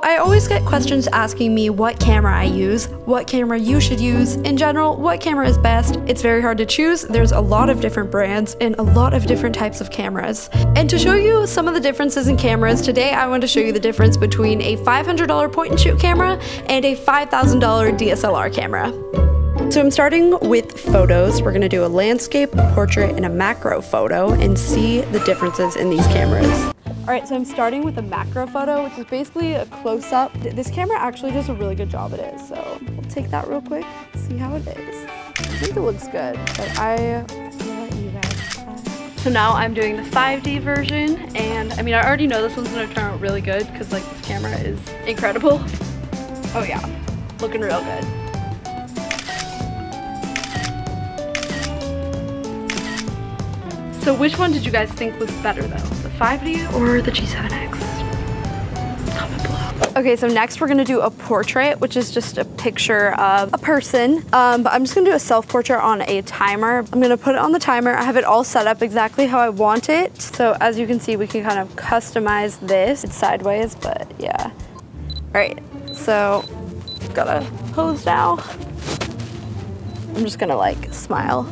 I always get questions asking me what camera I use, what camera you should use, in general, what camera is best. It's very hard to choose. There's a lot of different brands and a lot of different types of cameras. And to show you some of the differences in cameras, today I want to show you the difference between a $500 point and shoot camera and a $5,000 DSLR camera. So I'm starting with photos. We're gonna do a landscape, a portrait, and a macro photo and see the differences in these cameras. All right, so I'm starting with a macro photo, which is basically a close-up. This camera actually does a really good job at it, so we'll take that real quick, see how it is. I think it looks good, but I will let you guys decide. So now I'm doing the 5D version, and I mean, I already know this one's gonna turn out really good because like this camera is incredible. Oh yeah, looking real good. So which one did you guys think was better though? The 5D or the G7X? Comment below. Okay, so next we're gonna do a portrait, which is just a picture of a person. But I'm just gonna do a self-portrait on a timer. I'm gonna put it on the timer. I have it all set up exactly how I want it. So as you can see, we can kind of customize this. It's sideways, but yeah. All right, so gotta pose now. I'm just gonna like smile.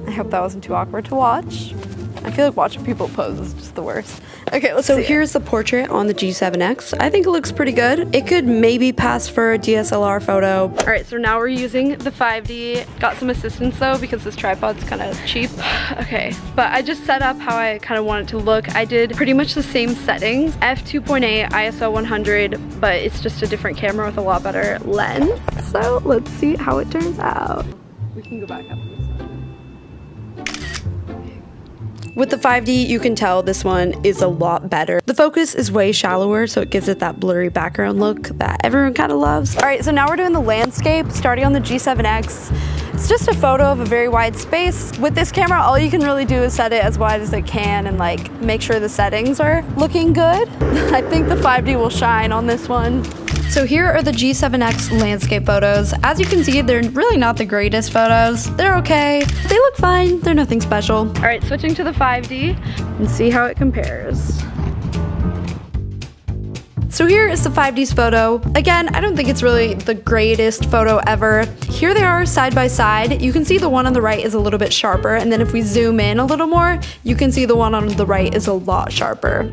I hope that wasn't too awkward to watch. I feel like watching people pose is just the worst. Okay, let's see. So here's the portrait on the G7X. I think it looks pretty good. It could maybe pass for a DSLR photo. All right, so now we're using the 5D. Got some assistance though because this tripod's kind of cheap. Okay, but I just set up how I kind of want it to look. I did pretty much the same settings. f2.8, ISO 100, but it's just a different camera with a lot better lens. So let's see how it turns out. We can go back up. With the 5D, you can tell this one is a lot better. The focus is way shallower, so it gives it that blurry background look that everyone kind of loves. All right, so now we're doing the landscape, starting on the G7X. It's just a photo of a very wide space. With this camera, all you can really do is set it as wide as it can and like make sure the settings are looking good. I think the 5D will shine on this one. So here are the G7X landscape photos. As you can see, they're really not the greatest photos. They're okay. They look fine. They're nothing special. All right, switching to the 5D and see how it compares. So here is the 5D's photo. Again, I don't think it's really the greatest photo ever. Here they are side by side. You can see the one on the right is a little bit sharper, and then if we zoom in a little more, you can see the one on the right is a lot sharper.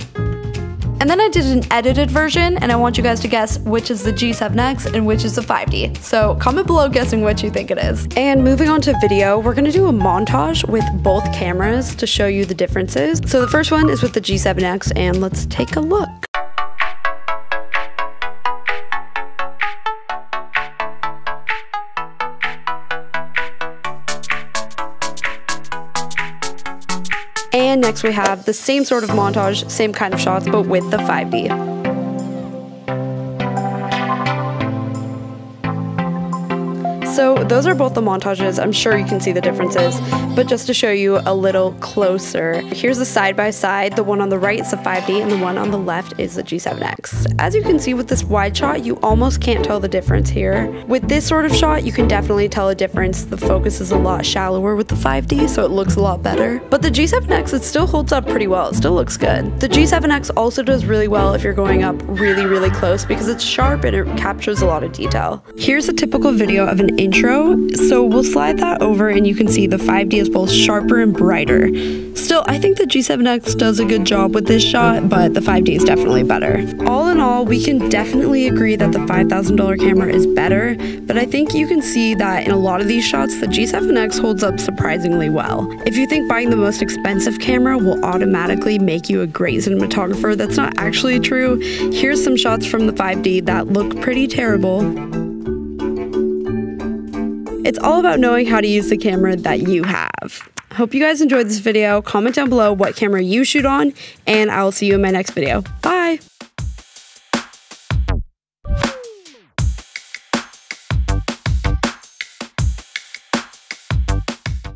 And then I did an edited version, and I want you guys to guess which is the G7X and which is the 5D. So comment below guessing which you think it is. And moving on to video, we're gonna do a montage with both cameras to show you the differences. So the first one is with the G7X, and let's take a look. And next we have the same sort of montage, same kind of shots, but with the 5D. So those are both the montages. I'm sure you can see the differences, but just to show you a little closer, here's the side by side. The one on the right is the 5D and the one on the left is the G7X. As you can see with this wide shot, you almost can't tell the difference here. With this sort of shot, you can definitely tell a difference. The focus is a lot shallower with the 5D, so it looks a lot better. But the G7X, it still holds up pretty well. It still looks good. The G7X also does really well if you're going up really, really close because it's sharp and it captures a lot of detail. Here's a typical video of an intro, so we'll slide that over and you can see the 5D is both sharper and brighter. Still, I think the G7X does a good job with this shot, but the 5D is definitely better. All in all, we can definitely agree that the $5,000 camera is better, but I think you can see that in a lot of these shots, the G7X holds up surprisingly well. If you think buying the most expensive camera will automatically make you a great cinematographer, that's not actually true. Here's some shots from the 5D that look pretty terrible. It's all about knowing how to use the camera that you have. Hope you guys enjoyed this video. Comment down below what camera you shoot on, and I'll see you in my next video. Bye!